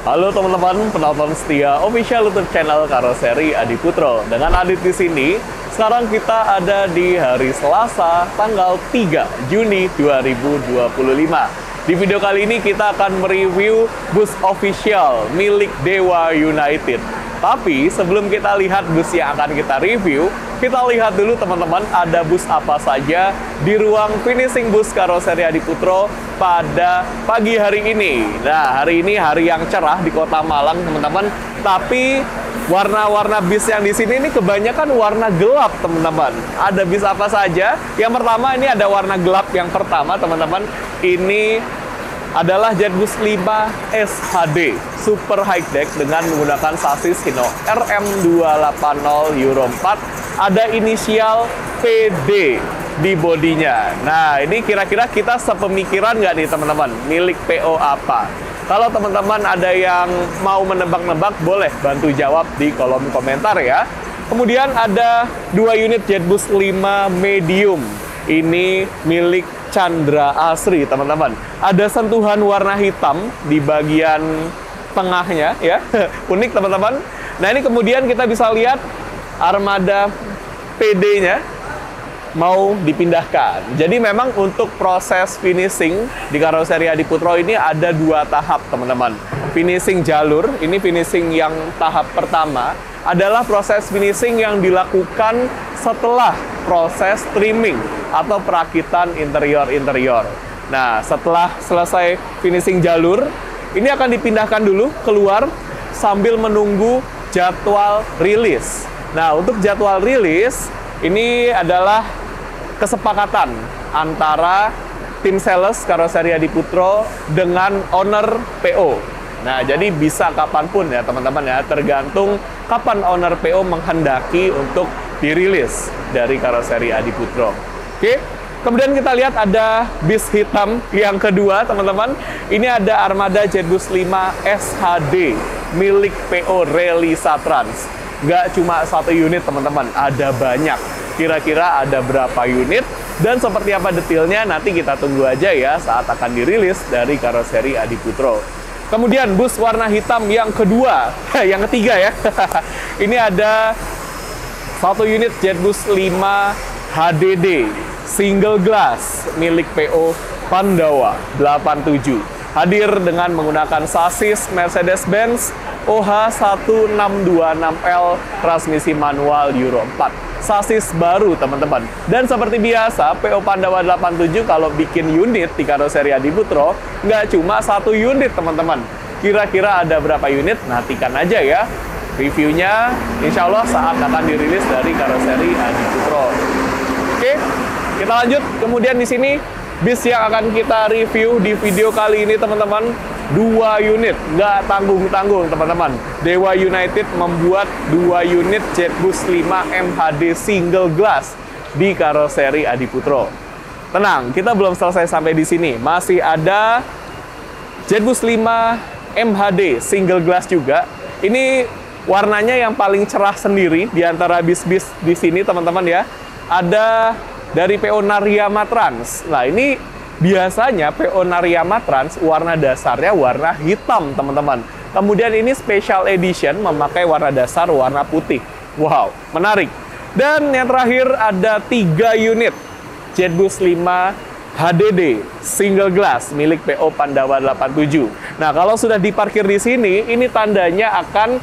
Halo teman-teman penonton setia official YouTube channel Karoseri Adi Putro. Dengan Adit di sini, sekarang kita ada di hari Selasa, tanggal 3 Juni 2025. Di video kali ini kita akan mereview bus official milik Dewa United. Tapi sebelum kita lihat bus yang akan kita review, kita lihat dulu teman-teman ada bus apa saja di ruang finishing bus Karoseri Adi Putro pada pagi hari ini. Nah, hari ini hari yang cerah di Kota Malang, teman-teman. Tapi warna-warna bis yang di sini ini kebanyakan warna gelap, teman-teman. Ada bis apa saja? Yang pertama ini ada warna gelap yang pertama, teman-teman. Ini adalah JetBus 5 SHD Super High Deck dengan menggunakan sasis Hino RM280 Euro 4. Ada inisial PD di bodinya. Nah, ini kira-kira kita sepemikiran nggak nih teman-teman? Milik PO apa? Kalau teman-teman ada yang mau menebak-nebak, boleh bantu jawab di kolom komentar ya. Kemudian ada 2 unit JetBus 5 Medium. Ini milik Chandra Asri, teman-teman. Ada sentuhan warna hitam di bagian tengahnya ya. Unik, teman-teman. Nah, ini kemudian kita bisa lihat armada PD-nya mau dipindahkan. Jadi memang untuk proses finishing di Karoseri Adi Putro ini ada 2 tahap, teman-teman. Finishing jalur, ini finishing yang tahap pertama adalah proses finishing yang dilakukan setelah proses trimming atau perakitan interior-interior. Nah, setelah selesai finishing jalur, ini akan dipindahkan dulu keluar sambil menunggu jadwal rilis. Nah, untuk jadwal rilis, ini adalah kesepakatan antara tim sales Karoseri Adi Putro dengan owner PO. Nah, jadi bisa kapanpun ya teman-teman ya, tergantung kapan owner PO menghendaki untuk dirilis dari Karoseri Adi Putro. Oke, kemudian kita lihat ada bis hitam yang kedua teman-teman. Ini ada armada JetBus 5 SHD milik PO Rally Satrans. Nggak cuma 1 unit teman-teman, ada banyak. Kira-kira ada berapa unit dan seperti apa detailnya nanti kita tunggu aja ya saat akan dirilis dari Karoseri Adi Putro. Kemudian bus warna hitam yang kedua, yang ketiga ya. Ini ada 1 unit JetBus 5 HDD single glass milik PO Pandawa 87. Hadir dengan menggunakan sasis Mercedes-Benz OH1626L transmisi manual Euro 4. Sasis baru teman-teman. Dan seperti biasa, PO Pandawa 87 kalau bikin unit di Karoseri Adi Putro, nggak cuma 1 unit teman-teman. Kira-kira ada berapa unit? Nantikan aja ya. Reviewnya insya Allah saat akan dirilis dari Karoseri Adi Putro. Oke, kita lanjut. Kemudian di sini, bis yang akan kita review di video kali ini teman-teman, 2 unit, nggak tanggung-tanggung teman-teman. Dewa United membuat 2 unit JetBus 5 MHD single glass di Karoseri Adi Putro. Tenang, kita belum selesai sampai di sini. Masih ada JetBus 5 MHD single glass juga. Ini warnanya yang paling cerah sendiri di antara bis-bis di sini teman-teman ya. Ada dari PO Nariyama Trans. Nah, ini biasanya PO Nariyama Trans warna dasarnya warna hitam, teman-teman. Kemudian ini special edition memakai warna dasar warna putih. Wow, menarik. Dan yang terakhir ada 3 unit JetBus 5 HDD single glass milik PO Pandawa 87. Nah, kalau sudah diparkir di sini, ini tandanya akan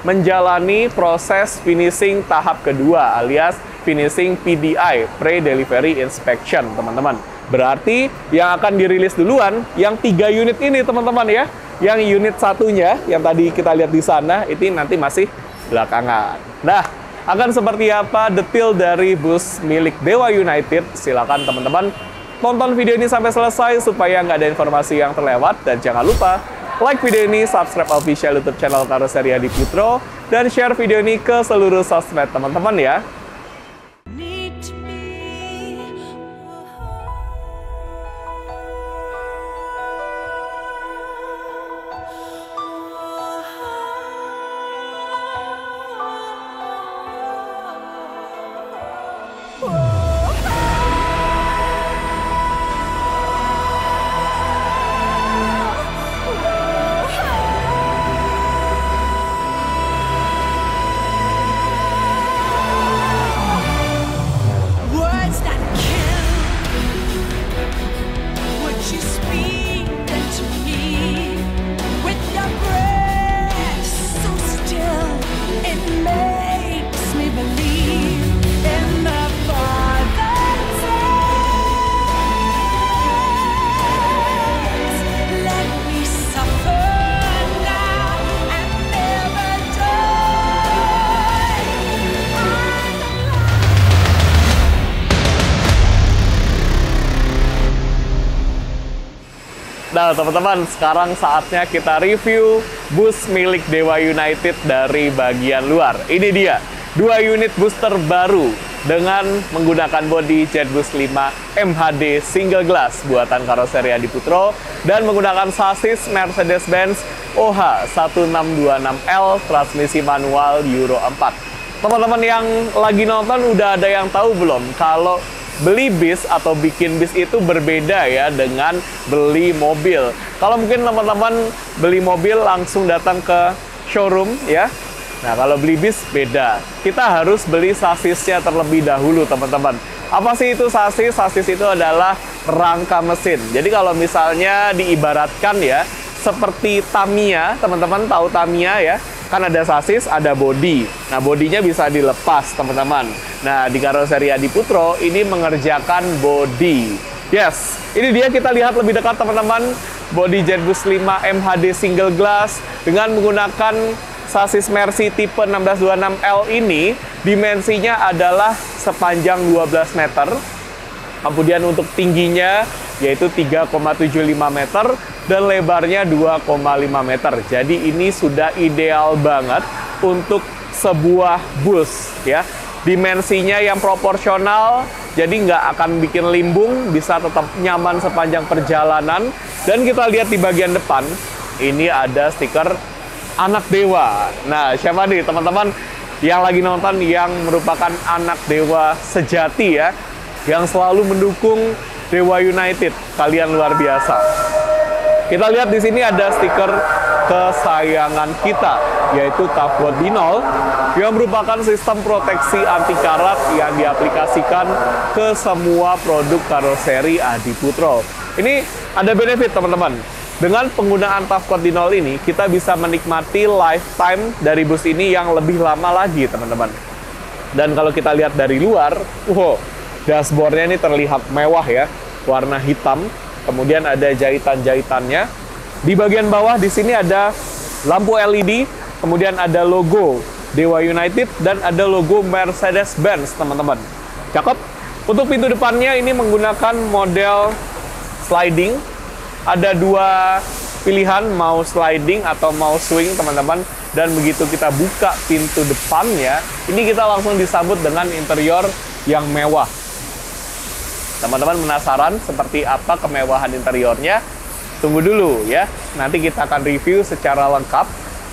menjalani proses finishing tahap kedua alias finishing PDI, Pre-Delivery Inspection, teman-teman. Berarti yang akan dirilis duluan, yang 3 unit ini, teman-teman ya. Yang unit satunya, yang tadi kita lihat di sana, itu nanti masih belakangan. Nah, akan seperti apa detail dari bus milik Dewa United? Silakan teman-teman tonton video ini sampai selesai supaya nggak ada informasi yang terlewat. Dan jangan lupa like video ini, subscribe official YouTube channel Karoseri Adi Putro, dan share video ini ke seluruh sosmed teman-teman ya. Nah, teman-teman, sekarang saatnya kita review bus milik Dewa United dari bagian luar. Ini dia, 2 unit bus terbaru dengan menggunakan bodi Jetbus 5 MHD single glass buatan karoseri Adi Putro dan menggunakan sasis Mercedes-Benz OH1626L transmisi manual Euro 4. Teman-teman yang lagi nonton udah ada yang tahu belum kalau beli bis atau bikin bis itu berbeda ya dengan beli mobil. Kalau mungkin teman-teman beli mobil langsung datang ke showroom ya. Nah, kalau beli bis beda. Kita harus beli sasisnya terlebih dahulu, teman-teman. Apa sih itu sasis? Sasis itu adalah rangka mesin. Jadi kalau misalnya diibaratkan ya, seperti Tamiya, teman-teman tahu Tamiya ya? Kan ada sasis, ada bodi. Nah, bodinya bisa dilepas, teman-teman. Nah, di karoseri Adi Putro, ini mengerjakan bodi. Yes, ini dia, kita lihat lebih dekat, teman-teman. Bodi Jetbus 5 MHD single glass dengan menggunakan sasis Mercy tipe 1626L ini, dimensinya adalah sepanjang 12 meter. Kemudian untuk tingginya yaitu 3,75 meter dan lebarnya 2,5 meter. Jadi ini sudah ideal banget untuk sebuah bus ya. Dimensinya yang proporsional, jadi nggak akan bikin limbung, bisa tetap nyaman sepanjang perjalanan. Dan kita lihat di bagian depan, ini ada stiker anak dewa. Nah, siapa nih teman-teman yang lagi nonton yang merupakan anak dewa sejati ya, yang selalu mendukung Dewa United, kalian luar biasa. Kita lihat di sini ada stiker kesayangan kita, yaitu Tafwodinol, yang merupakan sistem proteksi anti karat yang diaplikasikan ke semua produk karoseri Adi Putro. Ini ada benefit, teman-teman. Dengan penggunaan Tafwodinol ini, kita bisa menikmati lifetime dari bus ini yang lebih lama lagi, teman-teman. Dan kalau kita lihat dari luar, dashboardnya ini terlihat mewah ya, warna hitam. Kemudian ada jahitan-jahitannya. Di bagian bawah di sini ada lampu LED, kemudian ada logo Dewa United dan ada logo Mercedes-Benz, teman-teman. Cakep. Untuk pintu depannya ini menggunakan model sliding. Ada 2 pilihan, mau sliding atau mau swing, teman-teman. Dan begitu kita buka pintu depannya, ini kita langsung disambut dengan interior yang mewah. Teman-teman penasaran seperti apa kemewahan interiornya? Tunggu dulu ya, nanti kita akan review secara lengkap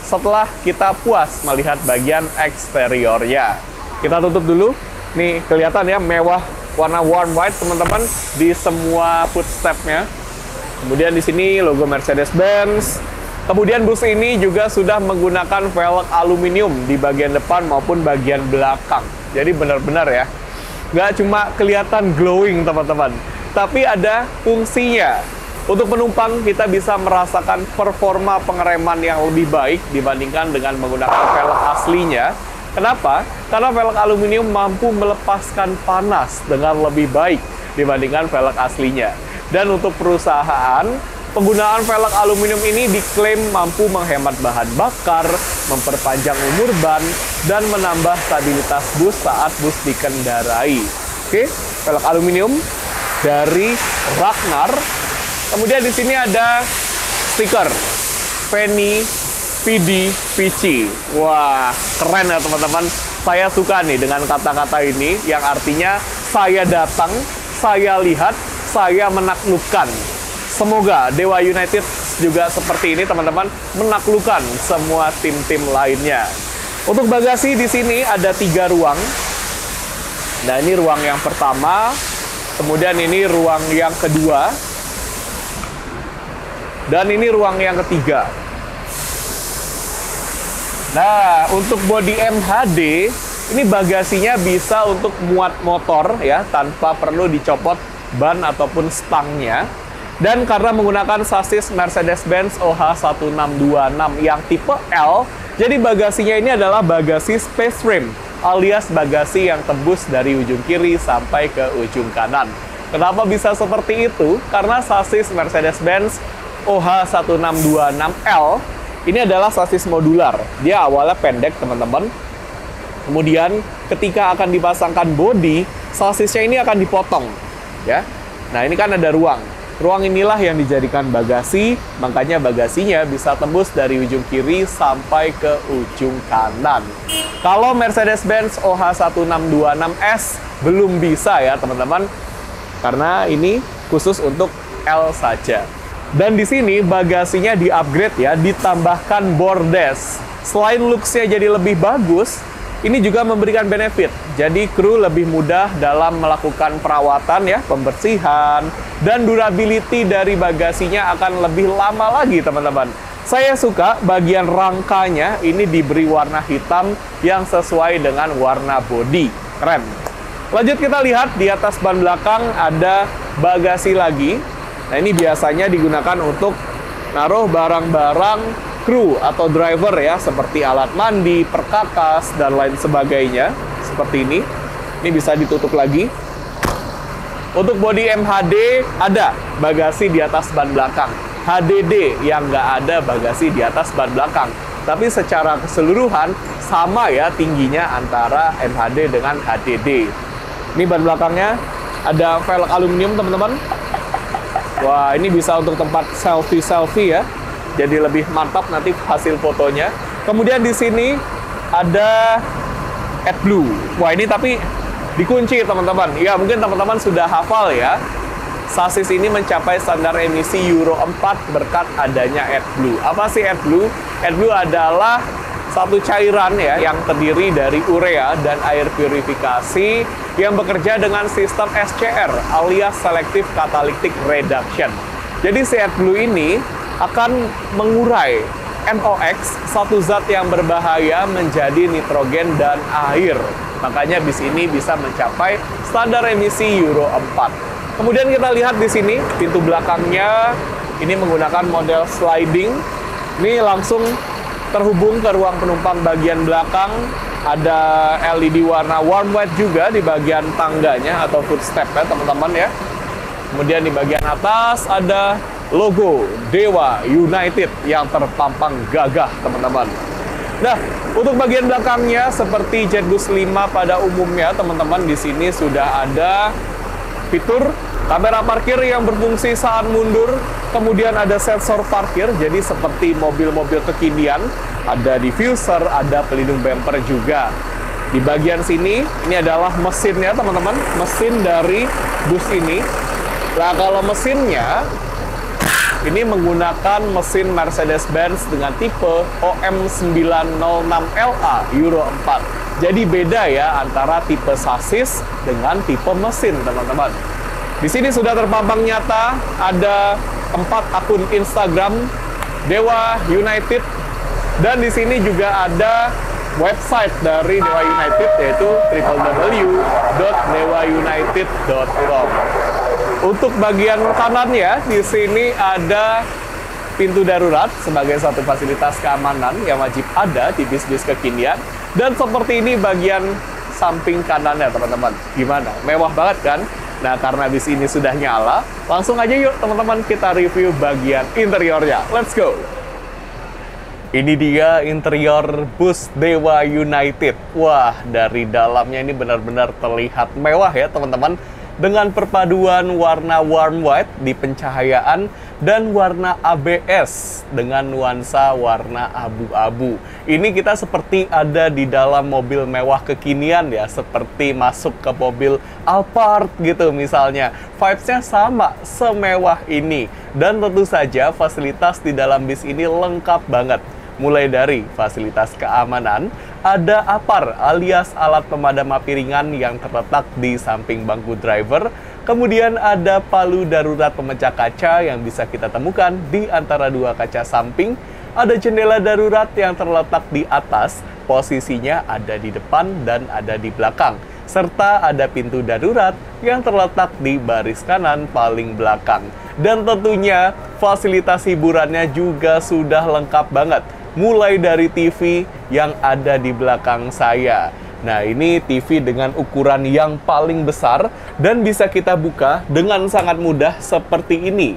setelah kita puas melihat bagian eksteriornya. Kita tutup dulu. Nih, kelihatan ya, mewah, warna warm white, teman-teman, di semua footstep-nya. Kemudian di sini logo Mercedes-Benz. Kemudian bus ini juga sudah menggunakan velg aluminium di bagian depan maupun bagian belakang. Jadi benar-benar ya, nggak cuma kelihatan glowing, teman-teman, tapi ada fungsinya. Untuk penumpang, kita bisa merasakan performa pengereman yang lebih baik dibandingkan dengan menggunakan velg aslinya. Kenapa? Karena velg aluminium mampu melepaskan panas dengan lebih baik dibandingkan velg aslinya. Dan untuk perusahaan, penggunaan velg aluminium ini diklaim mampu menghemat bahan bakar, memperpanjang umur ban, dan menambah stabilitas bus saat bus dikendarai. Oke, velg aluminium dari Ragnar. Kemudian di sini ada stiker Penny PD Vici. Wah, keren ya teman-teman. Saya suka nih dengan kata-kata ini yang artinya saya datang, saya lihat, saya menaklukkan. Semoga Dewa United juga seperti ini, teman-teman, menaklukkan semua tim-tim lainnya. Untuk bagasi di sini ada 3 ruang. Nah, ini ruang yang pertama, kemudian ini ruang yang kedua, dan ini ruang yang ketiga. Nah, untuk bodi MHD, ini bagasinya bisa untuk muat motor ya, tanpa perlu dicopot ban ataupun stangnya. Dan karena menggunakan sasis Mercedes-Benz OH1626 yang tipe L, jadi bagasinya ini adalah bagasi space rim, alias bagasi yang tembus dari ujung kiri sampai ke ujung kanan. Kenapa bisa seperti itu? Karena sasis Mercedes-Benz OH1626L ini adalah sasis modular. Dia awalnya pendek, teman-teman. Kemudian ketika akan dipasangkan bodi, sasisnya ini akan dipotong ya. Nah, ini kan ada ruang. Ruang inilah yang dijadikan bagasi, makanya bagasinya bisa tembus dari ujung kiri sampai ke ujung kanan. Kalau Mercedes-Benz OH1626S belum bisa ya teman-teman, karena ini khusus untuk L saja. Dan di sini bagasinya di-upgrade ya, ditambahkan bordes. Selain looks-nya jadi lebih bagus, ini juga memberikan benefit. Jadi kru lebih mudah dalam melakukan perawatan ya, pembersihan, dan durability dari bagasinya akan lebih lama lagi teman-teman. Saya suka bagian rangkanya ini diberi warna hitam yang sesuai dengan warna bodi. Keren. Lanjut kita lihat di atas ban belakang ada bagasi lagi. Nah ini biasanya digunakan untuk naruh barang-barang kru atau driver ya, seperti alat mandi, perkakas, dan lain sebagainya. Seperti ini. Ini bisa ditutup lagi. Untuk bodi MHD ada bagasi di atas ban belakang. HDD yang nggak ada bagasi di atas ban belakang. Tapi secara keseluruhan sama ya tingginya antara MHD dengan HDD. Ini ban belakangnya ada velg aluminium teman-teman. Wah ini bisa untuk tempat selfie-selfie ya. Jadi lebih mantap nanti hasil fotonya. Kemudian di sini ada AdBlue. Wah ini tapi dikunci teman-teman. Ya mungkin teman-teman sudah hafal ya. Sasis ini mencapai standar emisi Euro 4 berkat adanya AdBlue. Apa sih AdBlue? AdBlue adalah satu cairan ya yang terdiri dari urea dan air purifikasi yang bekerja dengan sistem SCR alias Selective Catalytic Reduction. Jadi si AdBlue ini akan mengurai NOx, satu zat yang berbahaya, menjadi nitrogen dan air. Makanya bis ini bisa mencapai standar emisi Euro 4. Kemudian kita lihat di sini, pintu belakangnya ini menggunakan model sliding. Ini langsung terhubung ke ruang penumpang bagian belakang. Ada LED warna warm white juga di bagian tangganya atau footstep ya teman-teman ya. Kemudian di bagian atas ada logo Dewa United yang terpampang gagah teman-teman. Nah, untuk bagian belakangnya seperti Jetbus 5 pada umumnya teman-teman, di sini sudah ada fitur kamera parkir yang berfungsi saat mundur. Kemudian ada sensor parkir, jadi seperti mobil-mobil kekinian. Ada diffuser, ada pelindung bumper juga. Di bagian sini, ini adalah mesinnya teman-teman, mesin dari bus ini. Nah, kalau mesinnya ini menggunakan mesin Mercedes-Benz dengan tipe OM906LA Euro 4. Jadi beda ya antara tipe sasis dengan tipe mesin, teman-teman. Di sini sudah terpampang nyata ada 4 akun Instagram Dewa United, dan di sini juga ada website dari Dewa United yaitu www.dewaunited.com. Untuk bagian kanannya, di sini ada pintu darurat sebagai satu fasilitas keamanan yang wajib ada di bis-bis kekinian. Dan seperti ini bagian samping kanannya, teman-teman. Gimana? Mewah banget kan? Nah, karena bis ini sudah nyala, langsung aja yuk, teman-teman, kita review bagian interiornya. Let's go! Ini dia interior bus Dewa United. Wah, dari dalamnya ini benar-benar terlihat mewah ya, teman-teman. Dengan perpaduan warna warm white di pencahayaan dan warna ABS dengan nuansa warna abu-abu. Ini kita seperti ada di dalam mobil mewah kekinian ya, seperti masuk ke mobil Alphard gitu misalnya. Vibes-nya sama, semewah ini. Dan tentu saja fasilitas di dalam bis ini lengkap banget. Mulai dari fasilitas keamanan, ada APAR alias alat pemadam api ringan yang terletak di samping bangku driver. Kemudian ada palu darurat pemecah kaca yang bisa kita temukan di antara dua kaca samping. Ada jendela darurat yang terletak di atas, posisinya ada di depan dan ada di belakang. Serta ada pintu darurat yang terletak di baris kanan paling belakang. Dan tentunya fasilitas hiburannya juga sudah lengkap banget. Mulai dari TV yang ada di belakang saya. Nah, ini TV dengan ukuran yang paling besar dan bisa kita buka dengan sangat mudah seperti ini.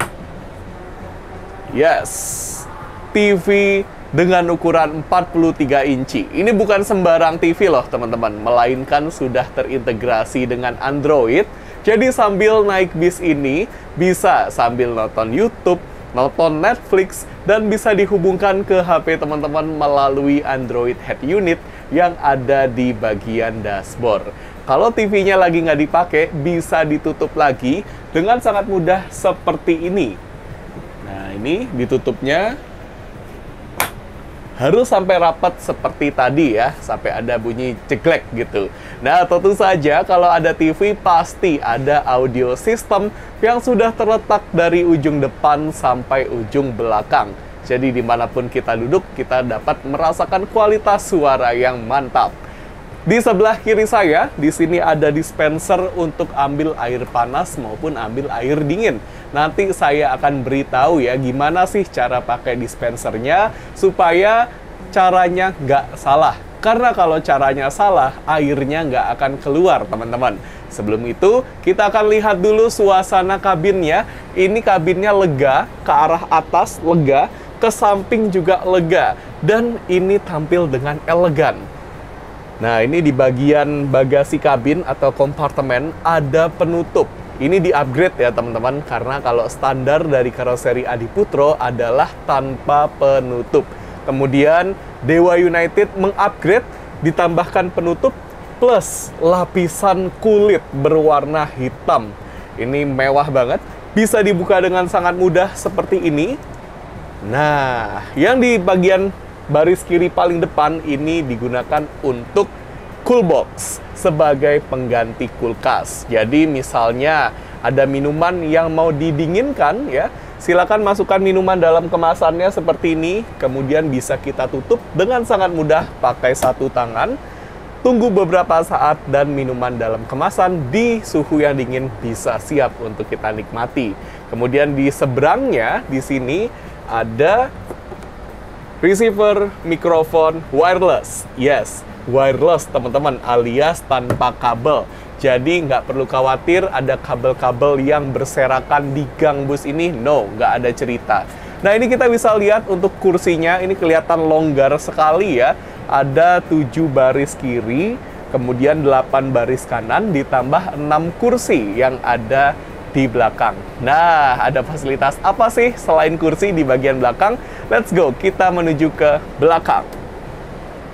Yes, TV dengan ukuran 43 inci. Ini bukan sembarang TV loh, teman-teman, melainkan sudah terintegrasi dengan Android Jadi sambil naik bis ini, bisa sambil nonton YouTube, nonton Netflix, dan bisa dihubungkan ke HP teman-teman melalui Android Head Unit yang ada di bagian dashboard. Kalau TV-nya lagi nggak dipakai, bisa ditutup lagi dengan sangat mudah seperti ini. Nah, ini ditutupnya harus sampai rapat seperti tadi ya, sampai ada bunyi ceklek gitu. Nah, tentu saja kalau ada TV pasti ada audio system yang sudah terletak dari ujung depan sampai ujung belakang. Jadi dimanapun kita duduk, kita dapat merasakan kualitas suara yang mantap. Di sebelah kiri saya, di sini ada dispenser untuk ambil air panas maupun ambil air dingin. Nanti saya akan beritahu ya gimana sih cara pakai dispensernya supaya caranya nggak salah. Karena kalau caranya salah, airnya nggak akan keluar, teman-teman. Sebelum itu, kita akan lihat dulu suasana kabinnya. Ini kabinnya lega, ke arah atas lega, ke samping juga lega. Dan ini tampil dengan elegan. Nah, ini di bagian bagasi kabin atau kompartemen ada penutup. Ini di-upgrade ya teman-teman, karena kalau standar dari karoseri Adiputro adalah tanpa penutup. Kemudian Dewa United mengupgrade, ditambahkan penutup plus lapisan kulit berwarna hitam. Ini mewah banget, bisa dibuka dengan sangat mudah seperti ini. Nah, yang di bagian baris kiri paling depan ini digunakan untuk cool box sebagai pengganti kulkas. Jadi misalnya ada minuman yang mau didinginkan ya, silakan masukkan minuman dalam kemasannya seperti ini, kemudian bisa kita tutup dengan sangat mudah pakai satu tangan. Tunggu beberapa saat dan minuman dalam kemasan di suhu yang dingin bisa siap untuk kita nikmati. Kemudian di seberangnya di sini ada receiver mikrofon wireless. Yes, wireless teman-teman, alias tanpa kabel. Jadi nggak perlu khawatir ada kabel-kabel yang berserakan di gang bus ini. No, nggak ada cerita. Nah, ini kita bisa lihat untuk kursinya. Ini kelihatan longgar sekali ya. Ada 7 baris kiri, kemudian 8 baris kanan, ditambah 6 kursi yang ada di belakang. Nah, ada fasilitas apa sih selain kursi di bagian belakang? Let's go, kita menuju ke belakang.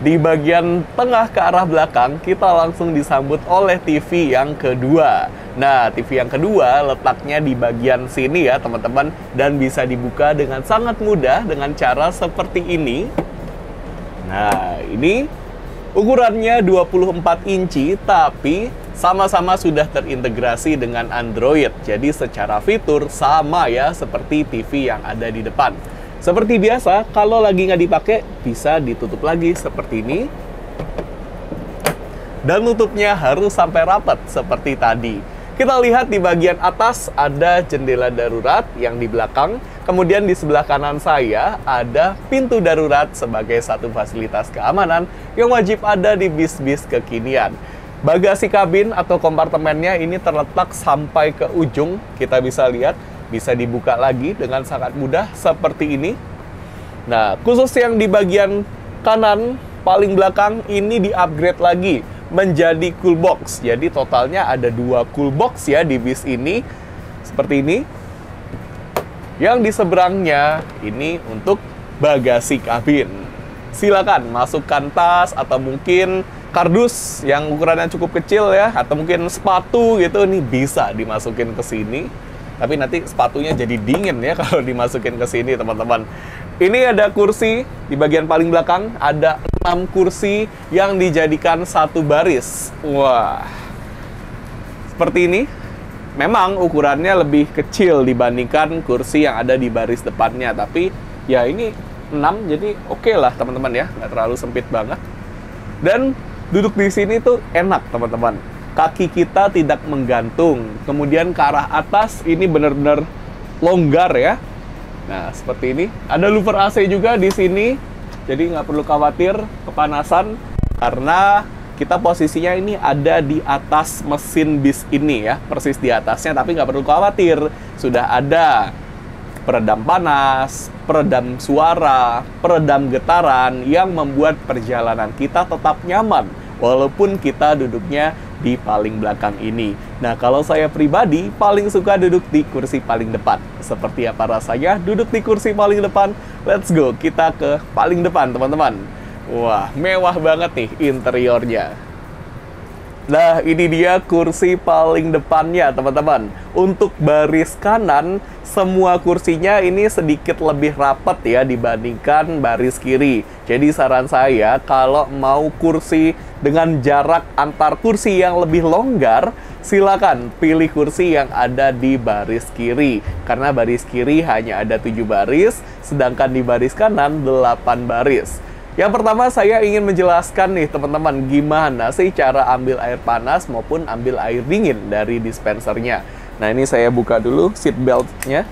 Di bagian tengah ke arah belakang, kita langsung disambut oleh TV yang kedua. Nah, TV yang kedua letaknya di bagian sini ya, teman-teman. Dan bisa dibuka dengan sangat mudah dengan cara seperti ini. Nah, ini ukurannya 24 inci, tapi sama-sama sudah terintegrasi dengan Android. Jadi secara fitur sama ya, seperti TV yang ada di depan. Seperti biasa, kalau lagi nggak dipakai, bisa ditutup lagi seperti ini. Dan tutupnya harus sampai rapat seperti tadi. Kita lihat di bagian atas ada jendela darurat yang di belakang. Kemudian di sebelah kanan saya ada pintu darurat sebagai satu fasilitas keamanan yang wajib ada di bis-bis kekinian. Bagasi kabin atau kompartemennya ini terletak sampai ke ujung. Kita bisa lihat. Bisa dibuka lagi dengan sangat mudah seperti ini. Nah, khusus yang di bagian kanan paling belakang ini di-upgrade lagi menjadi cool box. Jadi totalnya ada 2 cool box ya di bis ini. Seperti ini. Yang di seberangnya ini untuk bagasi kabin. Silakan masukkan tas atau mungkin kardus yang ukurannya cukup kecil ya, atau mungkin sepatu gitu, nih bisa dimasukin ke sini. Tapi nanti sepatunya jadi dingin ya kalau dimasukin ke sini, teman-teman. Ini ada kursi di bagian paling belakang, ada 6 kursi yang dijadikan satu baris. Wah, seperti ini. Memang ukurannya lebih kecil dibandingkan kursi yang ada di baris depannya, tapi ya ini 6, jadi oke lah teman-teman ya, nggak terlalu sempit banget. Dan duduk di sini tuh enak teman-teman. Kaki kita tidak menggantung. Kemudian ke arah atas ini benar-benar longgar ya. Nah, seperti ini. Ada louver AC juga di sini. Jadi nggak perlu khawatir kepanasan karena kita posisinya ini ada di atas mesin bis ini ya. Persis di atasnya, tapi nggak perlu khawatir. Sudah ada peredam panas, peredam suara, peredam getaran yang membuat perjalanan kita tetap nyaman. Walaupun kita duduknya di paling belakang ini. Nah, kalau saya pribadi paling suka duduk di kursi paling depan. Seperti apa rasanya duduk di kursi paling depan? Let's go, kita ke paling depan teman-teman. Wah, mewah banget nih interiornya. Nah, ini dia kursi paling depannya, teman-teman. Untuk baris kanan, semua kursinya ini sedikit lebih rapat ya dibandingkan baris kiri. Jadi saran saya, kalau mau kursi dengan jarak antar kursi yang lebih longgar, silakan pilih kursi yang ada di baris kiri. Karena baris kiri hanya ada 7 baris, sedangkan di baris kanan 8 baris. Yang pertama saya ingin menjelaskan nih teman-teman, gimana sih cara ambil air panas maupun ambil air dingin dari dispensernya. Nah, ini saya buka dulu seat beltnya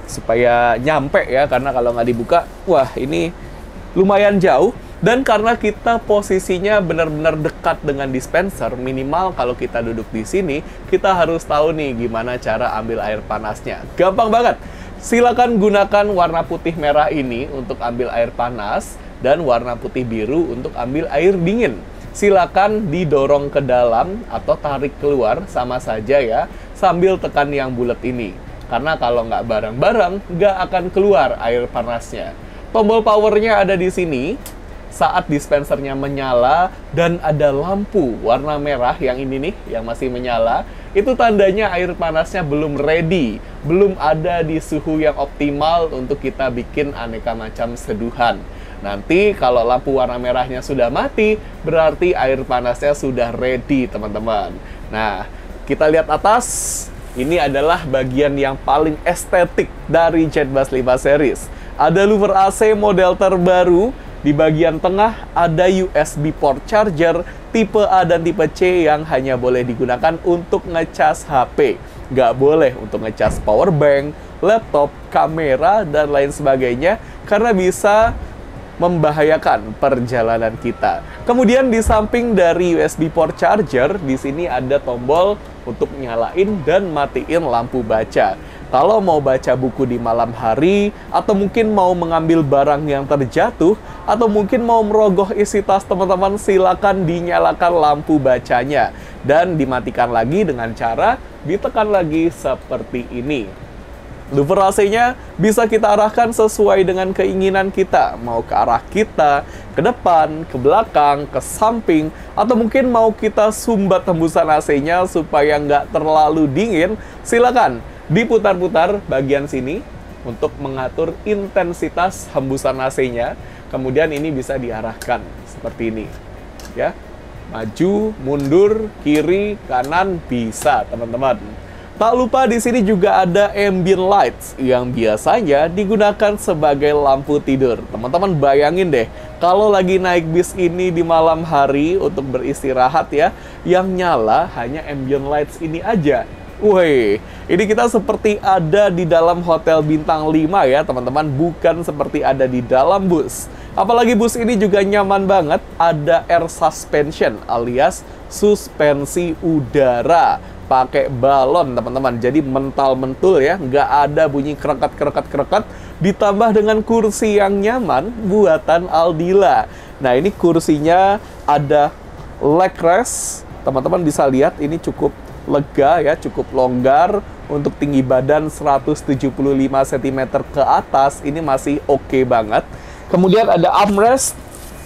supaya nyampe ya, karena kalau nggak dibuka, wah ini lumayan jauh. Dan karena kita posisinya benar-benar dekat dengan dispenser, minimal kalau kita duduk di sini, kita harus tahu nih gimana cara ambil air panasnya. Gampang banget. Silakan gunakan warna putih merah ini untuk ambil air panas, dan warna putih biru untuk ambil air dingin. Silakan didorong ke dalam atau tarik keluar sama saja ya, sambil tekan yang bulat ini. Karena kalau nggak bareng-bareng, nggak akan keluar air panasnya. Tombol powernya ada di sini. Saat dispensernya menyala dan ada lampu warna merah yang ini nih, yang masih menyala, itu tandanya air panasnya belum ready, belum ada di suhu yang optimal untuk kita bikin aneka macam seduhan. Nanti kalau lampu warna merahnya sudah mati, berarti air panasnya sudah ready, teman-teman. Nah, kita lihat atas. Ini adalah bagian yang paling estetik dari JetBus 5 Series. Ada louver AC model terbaru. Di bagian tengah ada USB port charger tipe A dan tipe C yang hanya boleh digunakan untuk ngecas HP. Nggak boleh untuk ngecas power bank, laptop, kamera, dan lain sebagainya, karena bisa membahayakan perjalanan kita. Kemudian di samping dari USB port charger, di sini ada tombol untuk nyalain dan matiin lampu baca. Kalau mau baca buku di malam hari, atau mungkin mau mengambil barang yang terjatuh, atau mungkin mau merogoh isi tas teman-teman, silakan dinyalakan lampu bacanya. Dan dimatikan lagi dengan cara ditekan lagi seperti ini. Louver AC-nya bisa kita arahkan sesuai dengan keinginan kita. Mau ke arah kita, ke depan, ke belakang, ke samping, atau mungkin mau kita sumbat hembusan AC-nya supaya nggak terlalu dingin, silakan diputar-putar bagian sini untuk mengatur intensitas hembusan AC-nya. Kemudian ini bisa diarahkan seperti ini, ya. Maju, mundur, kiri, kanan bisa, teman-teman. Tak lupa di sini juga ada ambient lights yang biasanya digunakan sebagai lampu tidur. Teman-teman bayangin deh, kalau lagi naik bis ini di malam hari untuk beristirahat ya, yang nyala hanya ambient lights ini aja. Wih, ini kita seperti ada di dalam hotel bintang 5 ya teman-teman, bukan seperti ada di dalam bus. Apalagi bus ini juga nyaman banget, ada air suspension alias suspensi udara. Pakai balon teman-teman, jadi mental-mentul ya, nggak ada bunyi kerekat-kerekat-kerekat, ditambah dengan kursi yang nyaman buatan Aldila. Nah, ini kursinya ada leg rest, teman-teman bisa lihat ini cukup lega ya, cukup longgar. Untuk tinggi badan 175 cm ke atas, ini masih oke banget. Kemudian ada armrest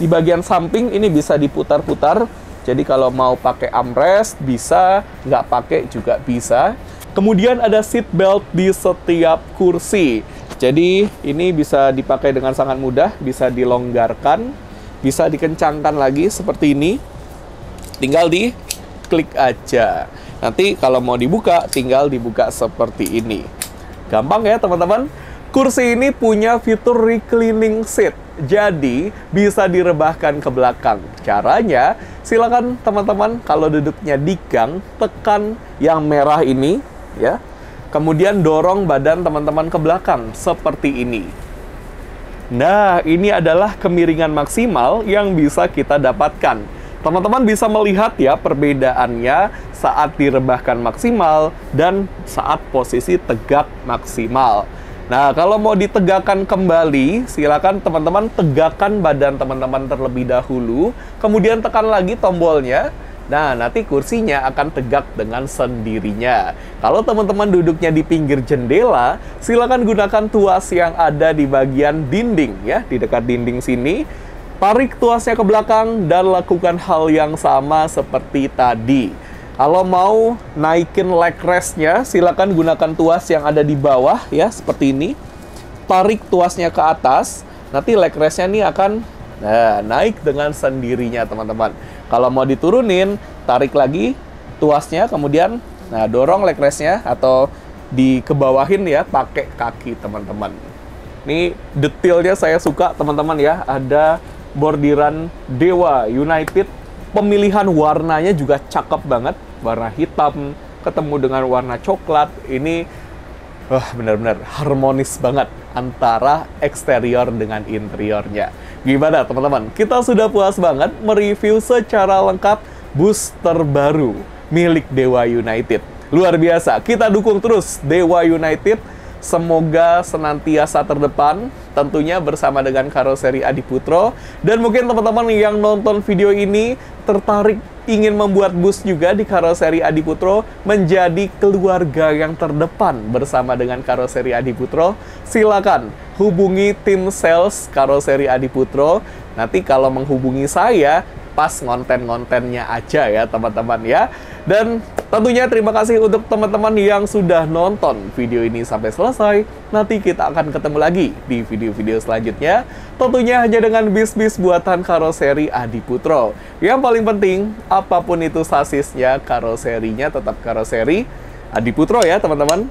di bagian samping, ini bisa diputar-putar. Jadi kalau mau pakai armrest bisa, nggak pakai juga bisa. Kemudian ada seat belt di setiap kursi. Jadi ini bisa dipakai dengan sangat mudah, bisa dilonggarkan, bisa dikencangkan lagi seperti ini. Tinggal diklik aja. Nanti kalau mau dibuka, tinggal dibuka seperti ini. Gampang ya teman-teman. Kursi ini punya fitur reclining seat, jadi bisa direbahkan ke belakang. Caranya, silakan teman-teman kalau duduknya di gang, tekan yang merah ini, ya. Kemudian dorong badan teman-teman ke belakang, seperti ini. Nah, ini adalah kemiringan maksimal yang bisa kita dapatkan. Teman-teman bisa melihat ya perbedaannya saat direbahkan maksimal dan saat posisi tegak maksimal. Nah, kalau mau ditegakkan kembali, silakan teman-teman tegakkan badan teman-teman terlebih dahulu, kemudian tekan lagi tombolnya. Nah, nanti kursinya akan tegak dengan sendirinya. Kalau teman-teman duduknya di pinggir jendela, silakan gunakan tuas yang ada di bagian dinding ya, di dekat dinding sini. Tarik tuasnya ke belakang dan lakukan hal yang sama seperti tadi. Kalau mau naikin leg rest-nya, silakan gunakan tuas yang ada di bawah ya, seperti ini. Tarik tuasnya ke atas, nanti leg rest-nya ini akan naik dengan sendirinya, teman-teman. Kalau mau diturunin, tarik lagi tuasnya, kemudian dorong leg rest-nya atau dikebawahin ya, pakai kaki, teman-teman. Ini detailnya saya suka, teman-teman ya. Ada bordiran Dewa United, pemilihan warnanya juga cakep banget, warna hitam ketemu dengan warna coklat. Ini benar-benar harmonis banget antara eksterior dengan interiornya. Gimana teman-teman? Kita sudah puas banget mereview secara lengkap bus terbaru milik Dewa United. Luar biasa, kita dukung terus Dewa United. Semoga senantiasa terdepan, tentunya bersama dengan karoseri Adiputro. Dan mungkin teman-teman yang nonton video ini tertarik ingin membuat bus juga di karoseri Adiputro, menjadi keluarga yang terdepan bersama dengan karoseri Adiputro, silakan hubungi tim sales karoseri Adiputro. Nanti kalau menghubungi saya, pas ngonten-ngontennya aja ya teman-teman ya. Dan tentunya terima kasih untuk teman-teman yang sudah nonton video ini sampai selesai. Nanti kita akan ketemu lagi di video-video selanjutnya, tentunya hanya dengan bis-bis buatan karoseri Adiputro. Yang paling penting, apapun itu sasisnya, karoserinya tetap karoseri Adiputro ya teman-teman.